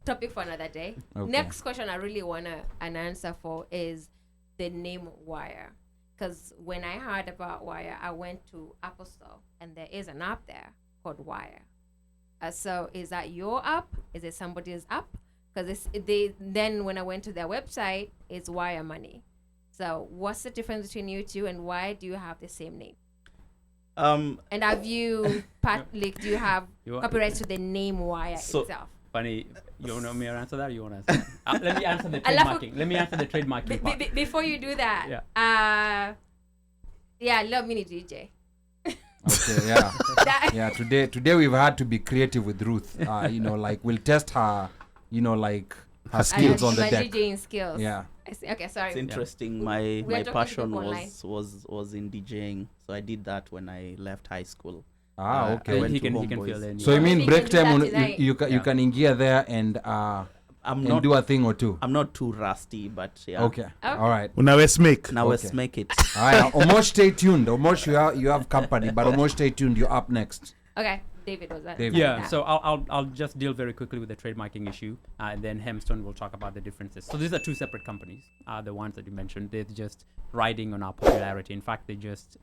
Topic for another day. Okay. Next question I really want an answer for is the name WAYA. Because when I heard about WAYA, I went to Apple Store and there is an app there called WAYA. So is that your app? Is it somebody's app? Because then when I went to their website, it's WAYA Money. So what's the difference between you two, and why do you have the same name? And have you, do you have copyright to the name WAYA itself? Funny, you want me to answer that, or you want to answer that? Let me answer the trademarking. Let me answer the trademarking part. Before you do that, love mini DJ. Okay, yeah. Yeah, today we've had to be creative with Ruth. We'll test her, her skills on the deck. DJing skills. Yeah. I see. Okay, sorry. It's interesting. My passion was in DJing, so I did that when I left high school. Okay. He can fill in. So you mean break time? You can ingia there and do a thing or two. I'm not too rusty, but yeah. Okay. All right. Now let's make it. All right. Omosh, stay tuned. Omosh, you have company, but Omosh, stay tuned. You're up next. Okay. David was that. Yeah. So I'll just deal very quickly with the trademarking issue, and then Hemstone will talk about the differences. So these are two separate companies. The ones that you mentioned, they're just riding on our popularity. In fact, they just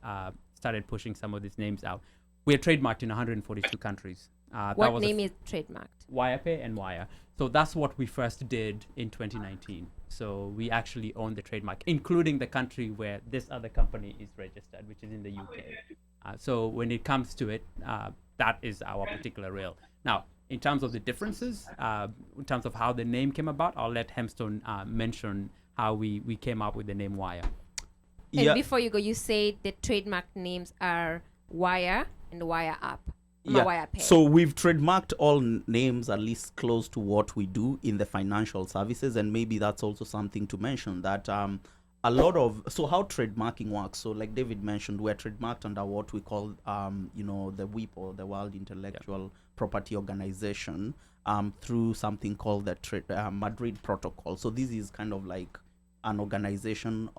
started pushing some of these names out. We are trademarked in 142 countries. What name is trademarked? WAYA and WAYA. So that's what we first did in 2019. So we actually own the trademark, including the country where this other company is registered, which is in the UK. So when it comes to it, that is our particular rail. Now, in terms of the differences, in terms of how the name came about, I'll let Hemstone mention how we came up with the name WAYA. And before you go, you say the trademark names are WAYA and WAYA app. WAYA Pay. So we've trademarked all names at least close to what we do in the financial services, and maybe that's also something to mention that a lot of how trademarking works. So like David mentioned, we're trademarked under what we call the WIP, or the World Intellectual Property Organization, through something called the Madrid Protocol. So this is kind of like an organization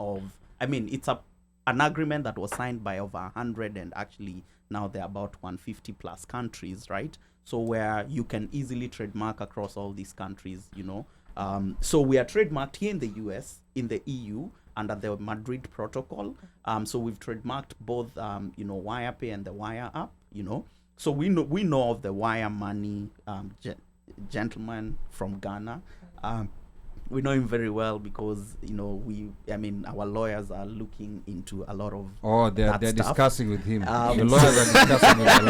it's an agreement that was signed by over 100, and actually now there are about 150 plus countries, right? So where you can easily trademark across all these countries, So we are trademarked here in the US, in the EU, under the Madrid Protocol. So we've trademarked both, WAYA Pay and the WAYA app, So we know of the WAYA Money gentleman from Ghana. We know him very well because our lawyers are looking into a lot of they're discussing with him. The lawyers are discussing with the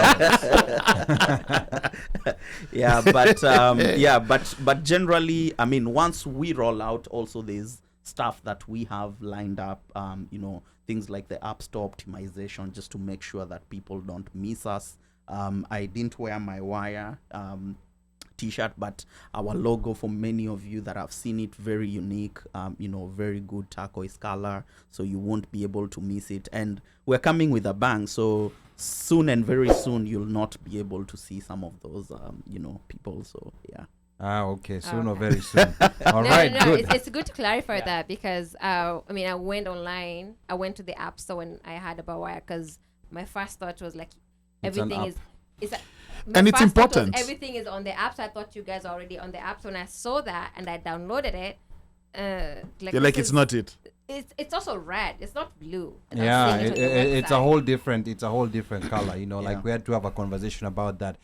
lawyers. but generally, once we roll out, also there's stuff that we have lined up, things like the App Store optimization, just to make sure that people don't miss us. I didn't wear my WAYA t-shirt, but our logo, for many of you that have seen it, very unique, very good turquoise color, so you won't be able to miss it. And we're coming with a bang, so soon and very soon you'll not be able to see some of those people. So yeah. Okay, soon or very soon. All right, good. It's good to clarify that, because I went online, I went to the App Store when I heard about WAYA, because my first thought was like everything and it's important. Everything is on the app, so I thought you guys are already on the app. So when I saw that and I downloaded it, it's not it. It's also red. It's not blue. Yeah, it's a whole different color. Like we had to have a conversation about that.